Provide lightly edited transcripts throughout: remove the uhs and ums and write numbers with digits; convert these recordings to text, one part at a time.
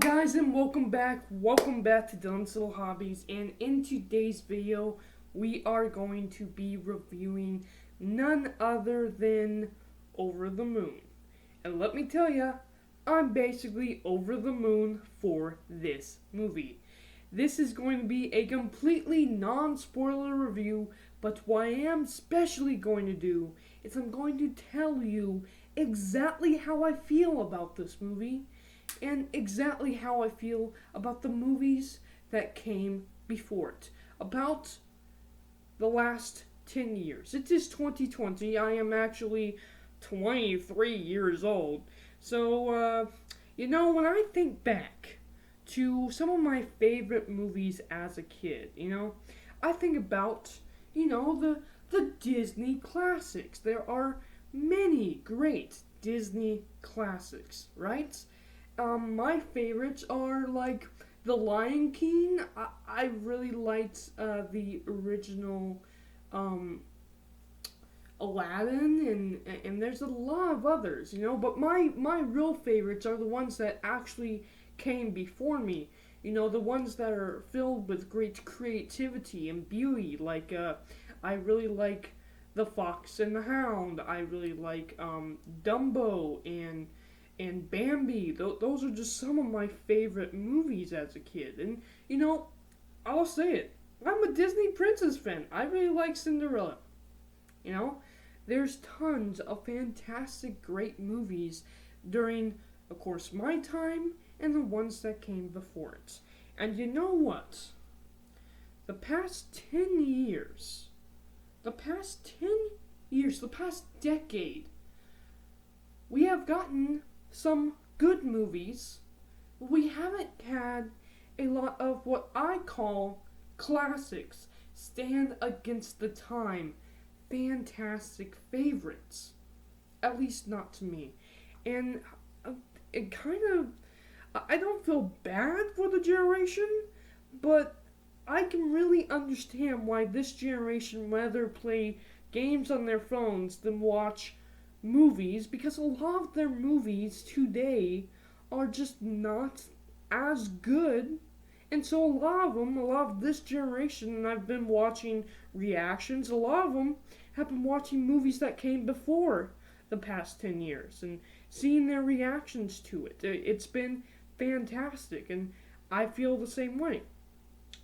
guys, and welcome back to Dylan's Little Hobbies, and in today's video we are going to be reviewing none other than Over the Moon. And let me tell ya, I'm basically over the moon for this movie. This is going to be a completely non-spoiler review, but what I am especially going to do is I'm going to tell you exactly how I feel about this movie and exactly how I feel about the movies that came before it. About the last 10 years. It is 2020. I am actually 23 years old. So, when I think back to some of my favorite movies as a kid, I think about, the Disney classics. There are many great Disney classics, right? My favorites are like The Lion King. I really liked the original Aladdin, and there's a lot of others, but my real favorites are the ones that actually came before me. The ones that are filled with great creativity and beauty. Like I really like The Fox and the Hound. I really like Dumbo and Bambi. Those are just some of my favorite movies as a kid. And, I'll say it. I'm a Disney princess fan. I really like Cinderella. There's tons of fantastic, great movies during, of course, my time and the ones that came before it. And you know what? The past 10 years, the past decade, we have gotten some good movies, but we haven't had a lot of what I call classics, stand against the time, fantastic favorites. At least not to me. And it kind of, I don't feel bad for the generation, but I can really understand why this generation rather play games on their phones than watch movies, because a lot of their movies today are just not as good. And so a lot of this generation, and I've been watching reactions, a lot of them have been watching movies that came before the past 10 years and seeing their reactions to it. It's been fantastic, and I feel the same way.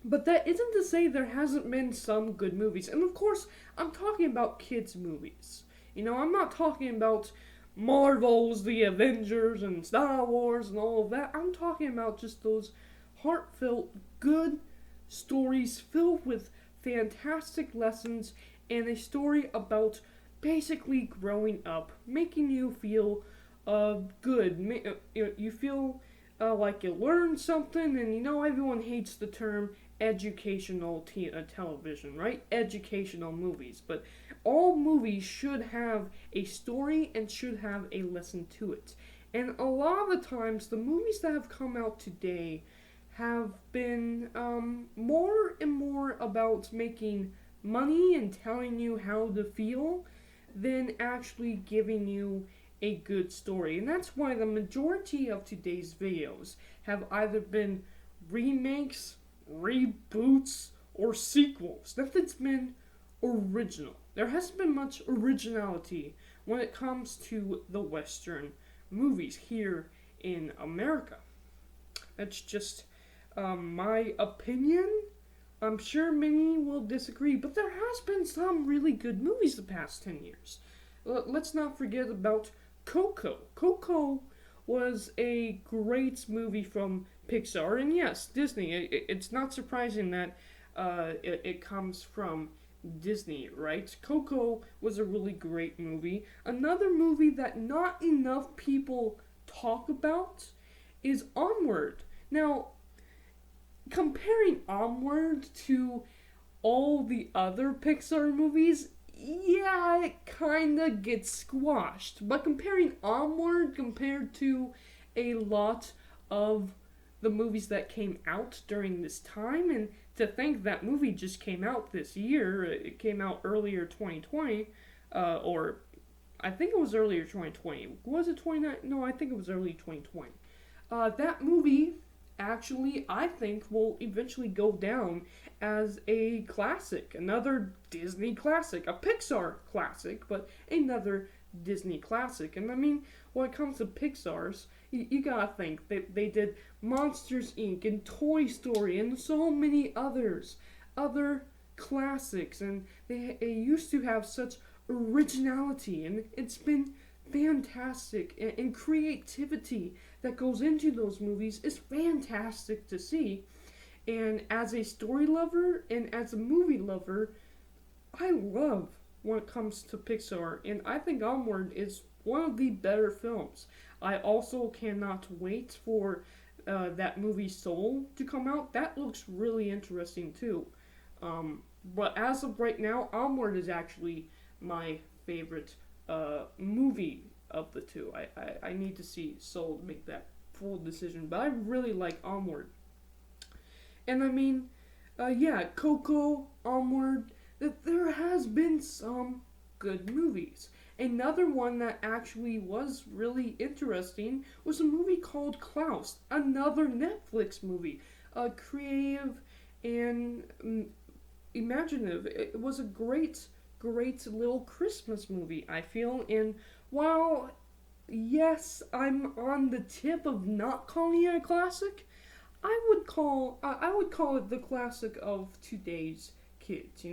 But that isn't to say there hasn't been some good movies. And of course, I'm talking about kids' movies. I'm not talking about Marvel's The Avengers and Star Wars and all of that. I'm talking about just those heartfelt, good stories filled with fantastic lessons and a story about basically growing up, making you feel good. You feel like you learned something, and everyone hates the term educational television, right? Educational movies. But all movies should have a story and should have a lesson to it. And a lot of the times, the movies that have come out today have been more and more about making money and telling you how to feel than actually giving you a good story. And that's why the majority of today's videos have either been remakes, reboots, or sequels. Nothing's been original. There hasn't been much originality when it comes to the Western movies here in America. That's just my opinion. I'm sure many will disagree, but there has been some really good movies the past 10 years. Let's not forget about Coco. Coco was a great movie from Pixar, and yes, Disney. It's not surprising that it comes from Disney, right? Coco was a really great movie. Another movie that not enough people talk about is Onward. Now, comparing Onward to all the other Pixar movies, yeah, it kinda gets squashed. But comparing Onward compared to a lot of the movies that came out during this time, and to think that movie just came out this year, it came out earlier 2020, or I think it was earlier 2020. Was it 29? No, I think it was early 2020. That movie actually, I think, will eventually go down as a classic, another Disney classic, a Pixar classic, but another Disney classic. And I mean, when it comes to Pixar's, you gotta think they did Monsters Inc. and Toy Story and so many other classics, and they used to have such originality, and it's been fantastic, and creativity that goes into those movies is fantastic to see. And as a story lover and as a movie lover, I love when it comes to Pixar, and I think Onward is one of the better films. I also cannot wait for that movie Soul to come out. That looks really interesting too. But as of right now, Onward is actually my favorite movie of the two. I need to see Soul to make that full decision, but I really like Onward. And I mean, yeah, Coco, Onward, there has been some good movies. Another one that actually was really interesting was a movie called Klaus, another Netflix movie. Creative and imaginative. It was a great little Christmas movie, I feel. And while, yes, I'm on the tip of not calling it a classic, I would call it the classic of today's kids.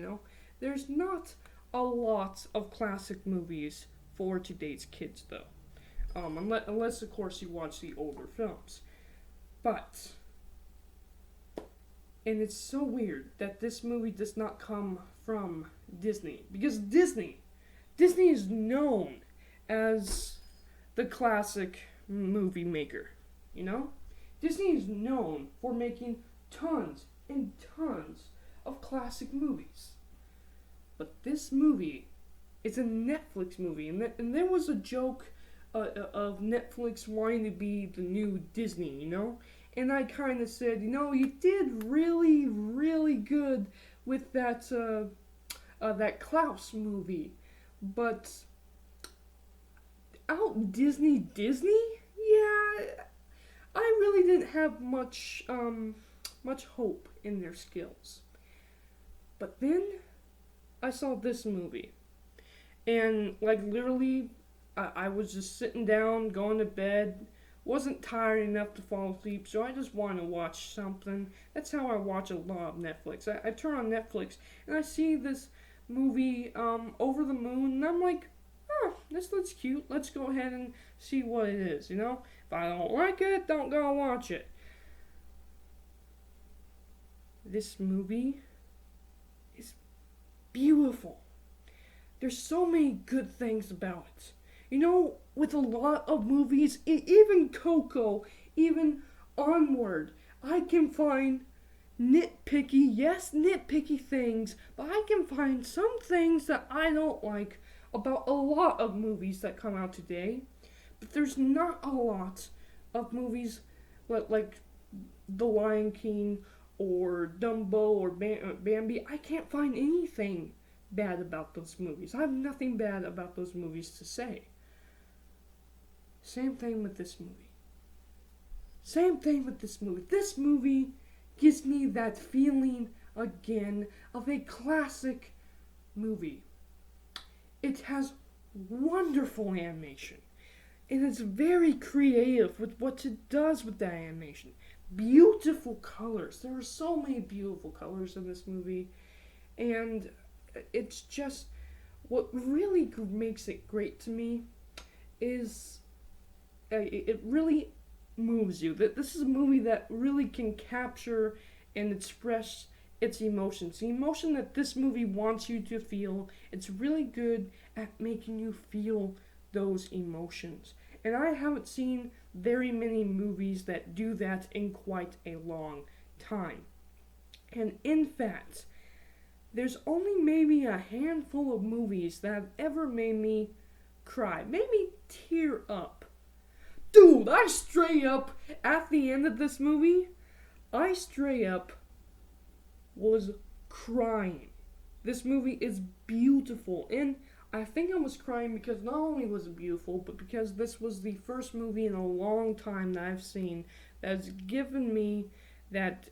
There's not a lot of classic movies for today's kids, though. Unless of course you watch the older films. But, and it's so weird that this movie does not come from Disney, because Disney is known as the classic movie maker. Disney is known for making tons and tons of classic movies. But this movie is a Netflix movie, and there was a joke of Netflix wanting to be the new Disney, And I kind of said, you did really, really good with that that Klaus movie, but out Disney? Yeah, I really didn't have much hope in their skills. But then I saw this movie, and literally, I was just sitting down, going to bed, wasn't tired enough to fall asleep, so I just wanted to watch something. That's how I watch a lot of Netflix. I turn on Netflix, and I see this movie, Over the Moon, and I'm like, oh, this looks cute. Let's go ahead and see what it is, If I don't like it, don't go watch it. This movie is beautiful. There's so many good things about it. With a lot of movies, even Coco, even Onward, I can find nitpicky things, but I can find some things that I don't like about a lot of movies that come out today. But there's not a lot of movies like The Lion King or Dumbo or Bambi. I can't find anything bad about those movies. I have nothing bad about those movies to say. Same thing with this movie. This movie gives me that feeling again of a classic movie. It has wonderful animation. And it's very creative with what it does with that animation. Beautiful colors. There are so many beautiful colors in this movie. And it's just, what really makes it great to me is it really moves you. This is a movie that really can capture and express its emotions. The emotion that this movie wants you to feel, it's really good at making you feel those emotions. And I haven't seen very many movies that do that in quite a long time. And in fact, there's only maybe a handful of movies that have ever made me cry, made me tear up. Dude, I straight up, at the end of this movie, I straight up was crying. This movie is beautiful, and I think I was crying because not only was it beautiful, but because this was the first movie in a long time that I've seen that's given me that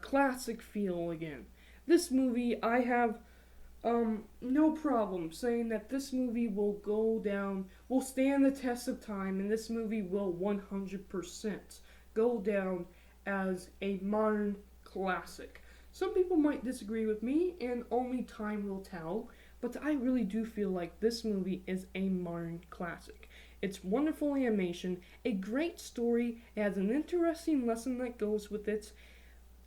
classic feel again. This movie, I have no problem saying that this movie will go down, will stand the test of time, and this movie will 100% go down as a modern classic. Some people might disagree with me, and only time will tell, but I really do feel like this movie is a modern classic. It's wonderful animation, a great story, it has an interesting lesson that goes with it,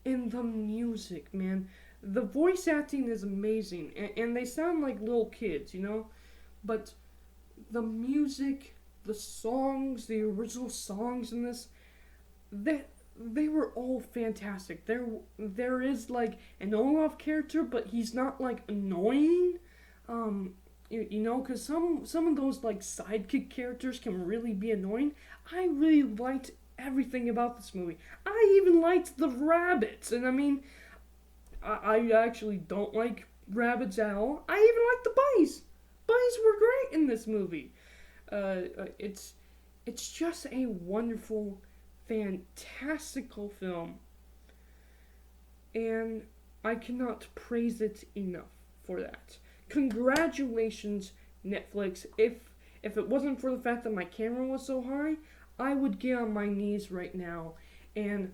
and the music, man. The voice acting is amazing, and they sound like little kids, you know? But the music, the songs, the original songs in this, they were all fantastic. There is like an Olaf character, but he's not like annoying. You know, because some of those like sidekick characters can really be annoying. I really liked everything about this movie. I even liked the rabbits, and I mean, I actually don't like rabbits at all. I even like the bunnies. Bunnies were great in this movie. It's just a wonderful, fantastical film, and I cannot praise it enough for that. Congratulations, Netflix. If it wasn't for the fact that my camera was so high, I would get on my knees right now and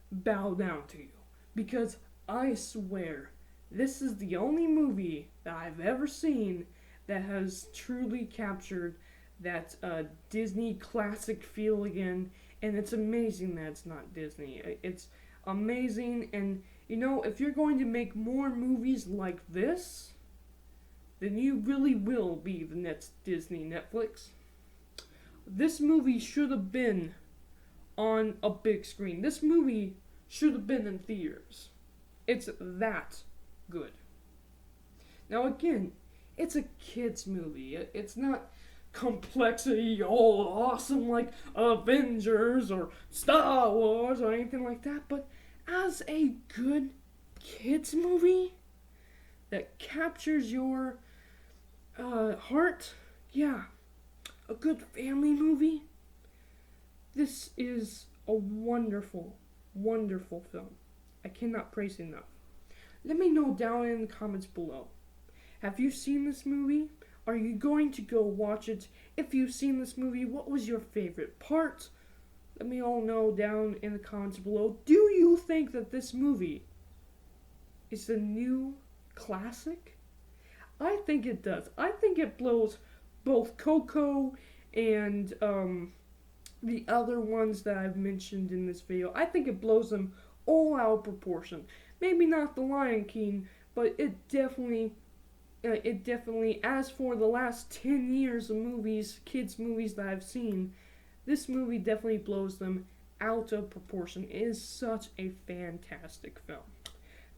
bow down to you. Because I swear, this is the only movie that I've ever seen that has truly captured that Disney classic feel again. And it's amazing that it's not Disney. It's amazing, and you know, if you're going to make more movies like this, then you really will be the next Disney Netflix. This movie should have been on a big screen. This movie should have been in theaters. It's that good. Now again, it's a kids movie. It's not complexity, all awesome like Avengers or Star Wars or anything like that, but as a good kids movie that captures your heart, yeah, a good family movie, this is a wonderful, wonderful film. I cannot praise it enough. Let me know down in the comments below. Have you seen this movie? Are you going to go watch it? If you've seen this movie, what was your favorite part? Let me all know down in the comments below. Do you think that this movie is the new classic? I think it does. I think it blows both Coco and the other ones that I've mentioned in this video. I think it blows them all out of proportion. Maybe not The Lion King, but it definitely, as for the last 10 years of movies, kids movies that I've seen, this movie definitely blows them out of proportion. It is such a fantastic film.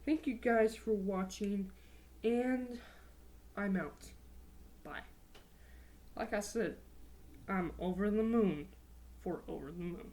Thank you guys for watching, and I'm out. Bye. Like I said, I'm over the moon for Over the Moon.